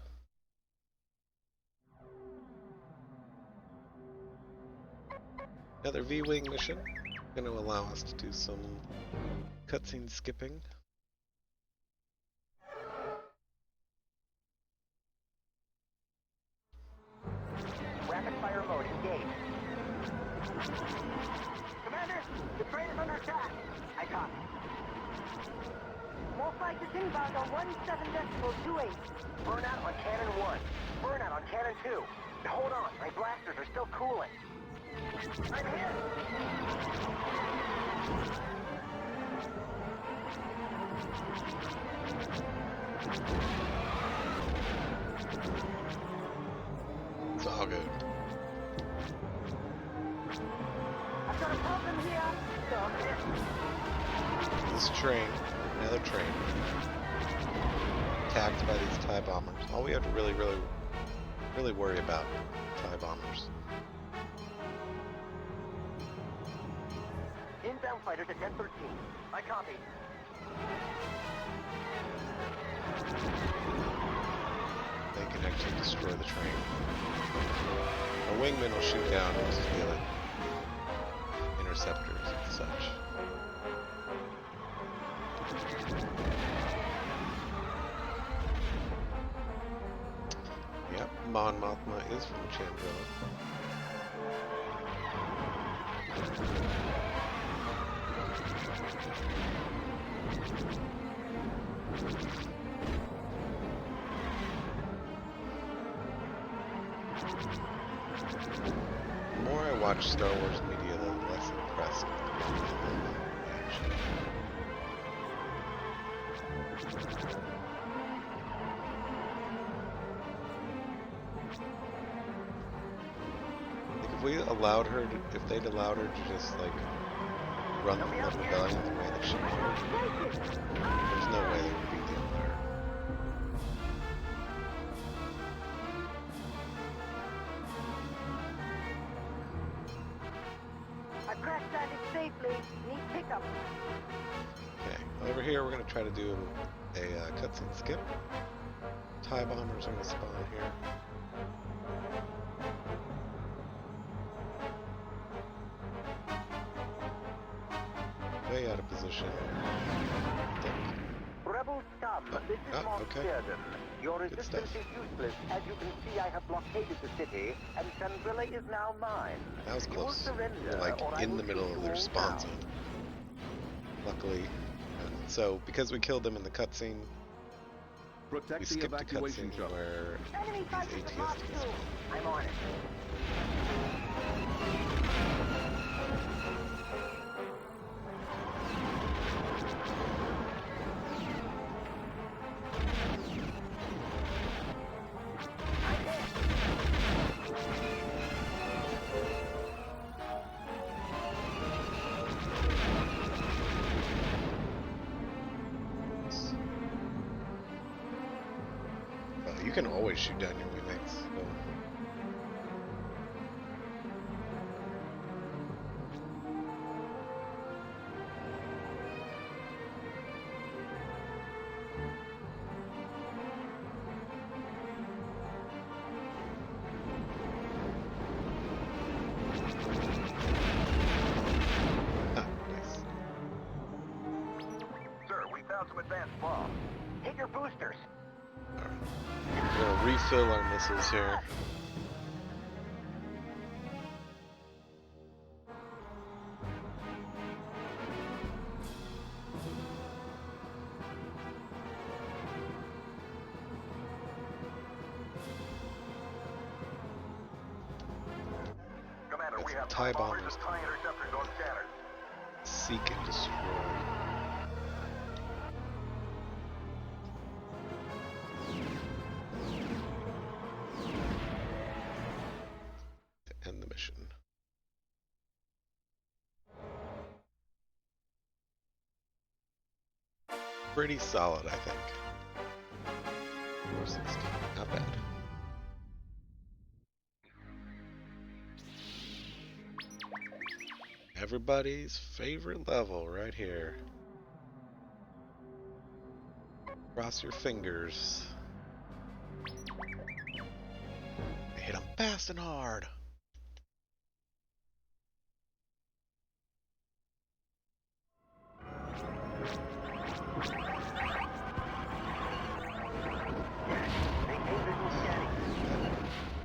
[SPEAKER 1] Another V-Wing mission. Going to allow us to do some cutscene skipping.
[SPEAKER 3] Rapid fire mode engaged. Commander, the train is under attack. I copy. More fighters inbound on 17.28. Burnout on cannon 1. Burnout on cannon 2. Hold on, my blasters are still cooling. I'm hit.
[SPEAKER 1] It's all good.
[SPEAKER 6] I've got a problem here. Stop it.
[SPEAKER 1] This train, another train, attacked by these TIE bombers. All we have to really worry about TIE bombers.
[SPEAKER 3] Inbound fighters at 10:13. I copy.
[SPEAKER 1] they can actually destroy the train. Our wingmen will shoot down most of the interceptors and such. Yep, Mon Mothma is from Chandrilla. The more I watch Star Wars media, the less impressed I am actually. Like if we allowed her to, if they'd allowed her to just like run the rebellion the way that she wanted, there's no way they would beat the Empire.
[SPEAKER 6] I crash landed safely. Need pickup.
[SPEAKER 1] Okay, over here we're going to try to do a cutscene skip. TIE bombers are going to spawn here. Way out of position.
[SPEAKER 3] Rebel scum, this is
[SPEAKER 1] okay.
[SPEAKER 3] Squadron. Your
[SPEAKER 1] Good
[SPEAKER 3] resistance
[SPEAKER 1] stuff.
[SPEAKER 3] is useless. As you can see, I have blockaded the city, and Chandrilla is now mine.
[SPEAKER 1] That was
[SPEAKER 3] You will
[SPEAKER 1] close.
[SPEAKER 3] surrender,
[SPEAKER 1] We're like
[SPEAKER 3] or I
[SPEAKER 1] in
[SPEAKER 3] will
[SPEAKER 1] the middle
[SPEAKER 3] shoot
[SPEAKER 1] of
[SPEAKER 3] you
[SPEAKER 1] their
[SPEAKER 3] all
[SPEAKER 1] spawn
[SPEAKER 3] down.
[SPEAKER 1] zone. Luckily. So, because we killed them in the cutscene, we
[SPEAKER 2] Protect the
[SPEAKER 1] skipped a
[SPEAKER 2] evacuation
[SPEAKER 1] cutscene
[SPEAKER 2] shuttle.
[SPEAKER 1] where
[SPEAKER 6] Enemy
[SPEAKER 1] these
[SPEAKER 6] fighters at Mark
[SPEAKER 1] ATSTs
[SPEAKER 6] 2.
[SPEAKER 1] spawn.
[SPEAKER 3] I'm on it.
[SPEAKER 1] You can always shoot down your wingmates. So. Nice.
[SPEAKER 5] Sir, we found some advanced bombs.
[SPEAKER 3] Hit your boosters.
[SPEAKER 1] We're gonna refill our missiles here.
[SPEAKER 5] Commander, we
[SPEAKER 1] Got
[SPEAKER 5] have
[SPEAKER 1] some TIE
[SPEAKER 5] bombers
[SPEAKER 1] bombers.
[SPEAKER 5] and TIE interceptors on scanner.
[SPEAKER 1] Seek and destroy. To end the mission. Pretty solid, I think. 460, not bad. Everybody's favorite level right here. Cross your fingers. Hit them fast and hard.
[SPEAKER 3] Maintain visual scanning.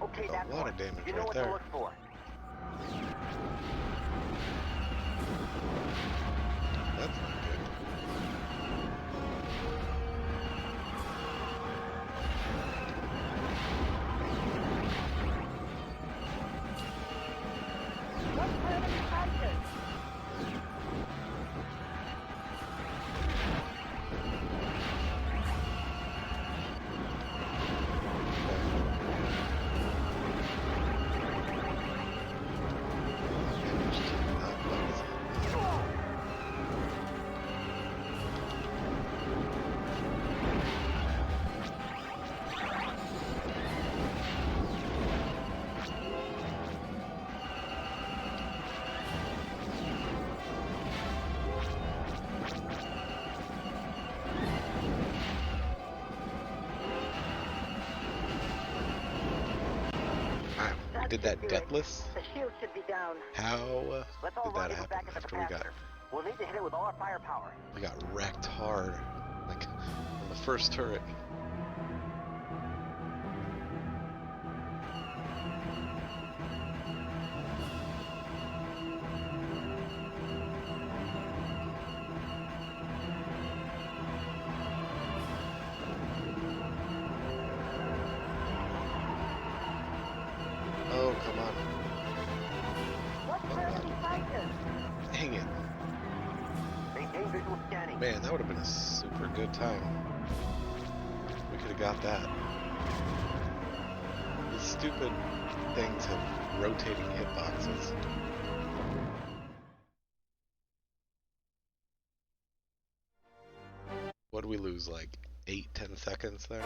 [SPEAKER 3] Okay,
[SPEAKER 1] A
[SPEAKER 3] that's
[SPEAKER 1] lot
[SPEAKER 3] one.
[SPEAKER 1] of damage
[SPEAKER 3] You know
[SPEAKER 1] right
[SPEAKER 3] what
[SPEAKER 1] there.
[SPEAKER 3] to look for.
[SPEAKER 1] That's not good.
[SPEAKER 6] Look for enemy fighters.
[SPEAKER 1] Damage to not bonus. did that
[SPEAKER 3] Do it.
[SPEAKER 1] deathless?
[SPEAKER 3] The shield should be down.
[SPEAKER 1] How
[SPEAKER 3] Let's all
[SPEAKER 1] did that
[SPEAKER 3] rendezvous back
[SPEAKER 1] happen
[SPEAKER 3] at the
[SPEAKER 1] after we got
[SPEAKER 3] capacitor. We'll need to hit it with all our firepower.
[SPEAKER 1] wrecked hard, like on the first turret? Oh, come on.
[SPEAKER 3] What's there to be fighting?
[SPEAKER 1] Dang it.
[SPEAKER 3] Maintain visual scanning.
[SPEAKER 1] Man, that would have been a super good time. We could have got that. These stupid things have rotating hitboxes. What did we lose, like 8-10 seconds there?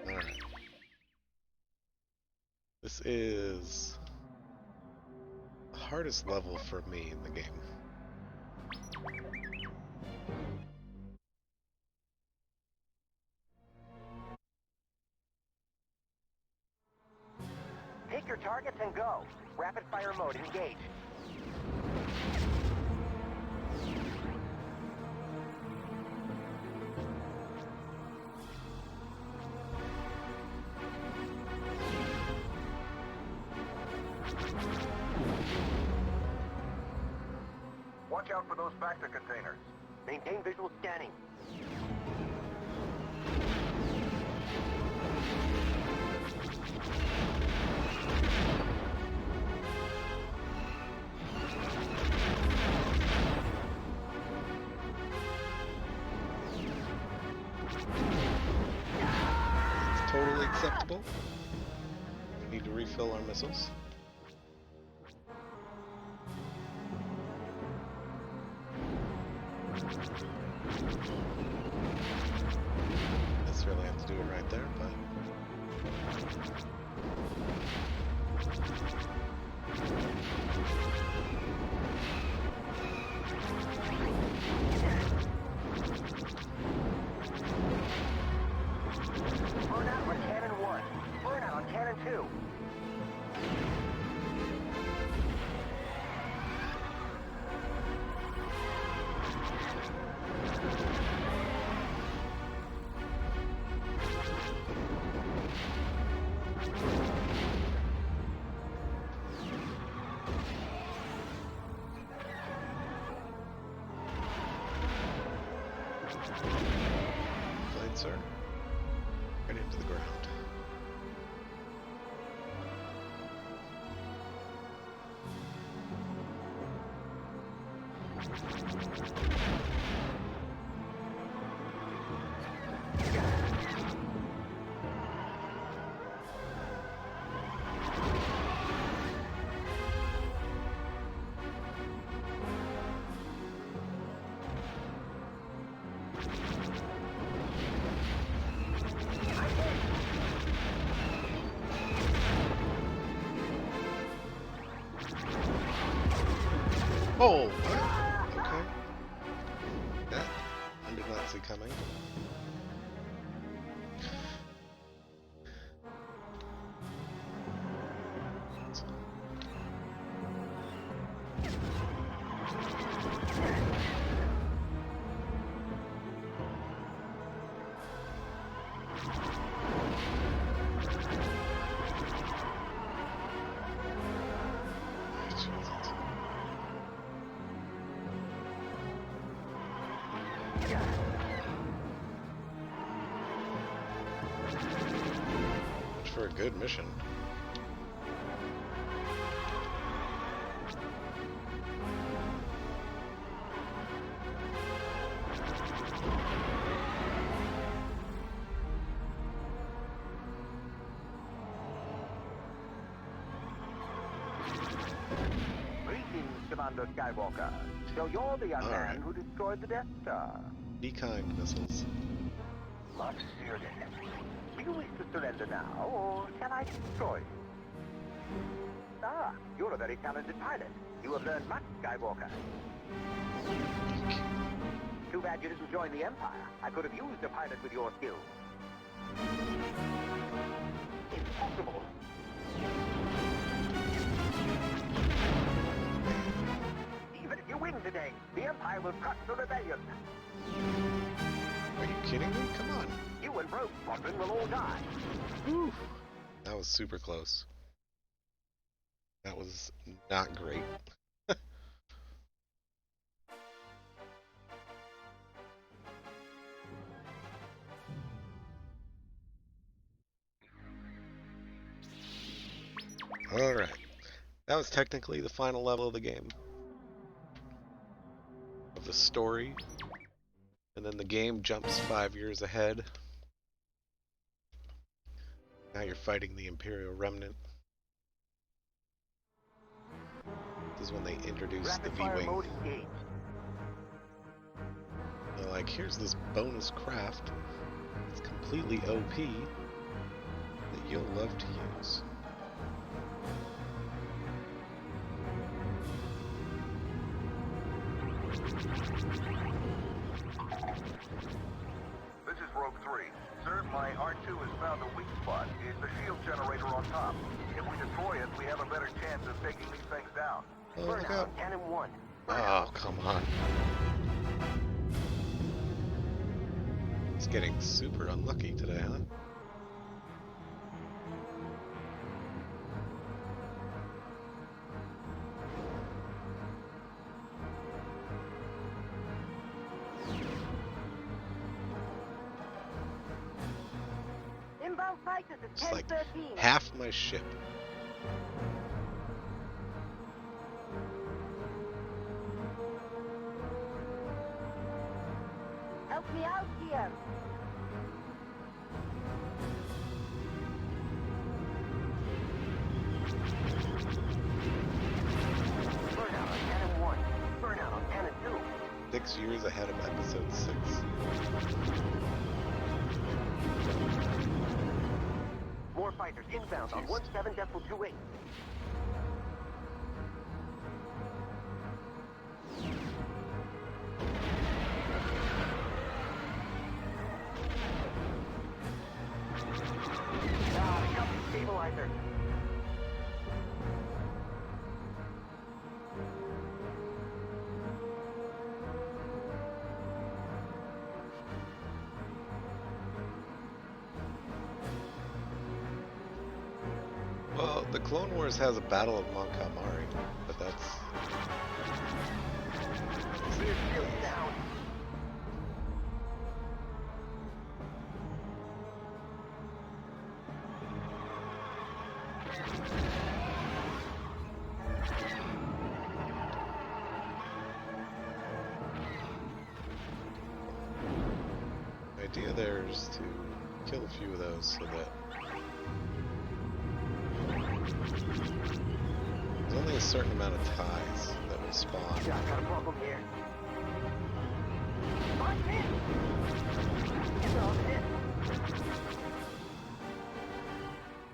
[SPEAKER 1] Alright. This is the hardest level for me in the game.
[SPEAKER 3] Pick your targets and go. Rapid fire mode, engage.
[SPEAKER 5] Watch out for those factor containers.
[SPEAKER 3] Maintain visual scanning.
[SPEAKER 1] It's totally acceptable. We need to refill our missiles. Necessarily have to do it right there, but
[SPEAKER 3] Burnout on cannon 1. Burnout on cannon 2.
[SPEAKER 1] fine, sir. Right into the ground. Oh, what? Okay. That I did not see coming. Much for a good mission.
[SPEAKER 3] Greetings, Commander Skywalker. So you're the young
[SPEAKER 1] All right.
[SPEAKER 3] man who destroyed the Death Star.
[SPEAKER 1] Be kind, missiles.
[SPEAKER 3] Much serious. Do you wish to surrender now, or shall I destroy you? Ah, you're a very talented pilot. You have learned much, Skywalker. Too bad you didn't join the Empire. I could have used a pilot with your skills. Impossible. Even if you win today, the Empire will crush the rebellion.
[SPEAKER 1] Are you kidding me? Come on.
[SPEAKER 3] You and Rogue Squadron will all die.
[SPEAKER 1] Whew. That was super close. That was not great. Alright. That was technically the final level of the game. Of the story. And then the game jumps 5 years ahead. Now you're fighting the Imperial Remnant. This is when they introduced the
[SPEAKER 3] Rapid-fire
[SPEAKER 1] V-Wing.
[SPEAKER 3] mode engaged.
[SPEAKER 1] They're like, here's this bonus craft. It's completely OP that you'll love to use.
[SPEAKER 5] This is Rogue 3. Sir, my R2 has found a weak spot. It's the shield generator on top. If we destroy it, we have a better chance of taking these things down.
[SPEAKER 1] Oh, look
[SPEAKER 3] Burnout
[SPEAKER 1] out.
[SPEAKER 3] on Cannon 1.
[SPEAKER 1] Oh, come on. It's getting super unlucky today, huh?
[SPEAKER 6] Inbound fighters at
[SPEAKER 1] It's like
[SPEAKER 6] 10:13.
[SPEAKER 1] half my ship.
[SPEAKER 6] Help me out here.
[SPEAKER 3] Burnout on Cannon 1. Burnout on Cannon 2.
[SPEAKER 1] 6 years ahead of episode 6.
[SPEAKER 3] More fighters inbound on 17.28. Ah, jump stabilizer.
[SPEAKER 1] Well, the Clone Wars has a Battle of Montgomery, but that's...
[SPEAKER 3] Rear shield down.
[SPEAKER 1] The idea there is to kill a few of those so that there's only a certain amount of ties that will spawn.
[SPEAKER 3] Yeah, I got a problem here. I'm hit. It's all hit.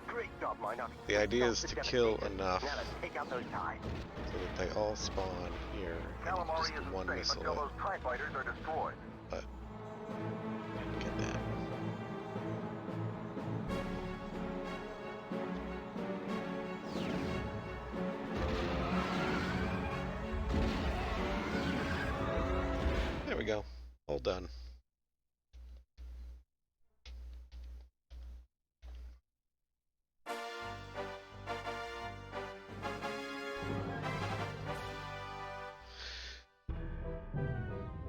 [SPEAKER 3] Great job, Minor.
[SPEAKER 1] The idea is to kill enough
[SPEAKER 3] Now let's take out those ties.
[SPEAKER 1] so that they all spawn here and you
[SPEAKER 5] Calamari
[SPEAKER 1] just
[SPEAKER 5] isn't
[SPEAKER 1] one
[SPEAKER 5] safe
[SPEAKER 1] missile
[SPEAKER 5] until
[SPEAKER 1] it.
[SPEAKER 5] those TIE fighters are destroyed.
[SPEAKER 1] But get that. There we go. All done.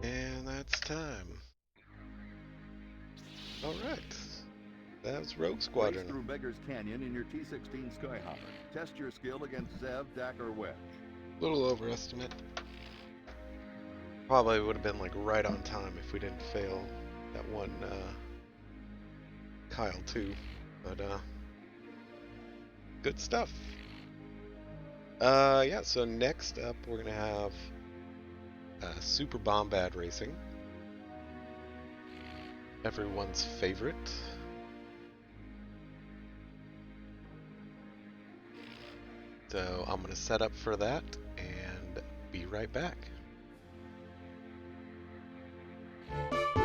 [SPEAKER 1] And that's time. Alright. That's Rogue
[SPEAKER 7] Race
[SPEAKER 1] Squadron.
[SPEAKER 7] through Beggar's Canyon in your T-16 Skyhopper. Test your skill against Zev, Dak, or Wedge.
[SPEAKER 1] Little overestimate. Probably would have been like right on time if we didn't fail that one Kyle too. But good stuff. Yeah, so next up we're gonna have Super Bombad Racing. Everyone's favorite. So I'm gonna set up for that and be right back. Bye.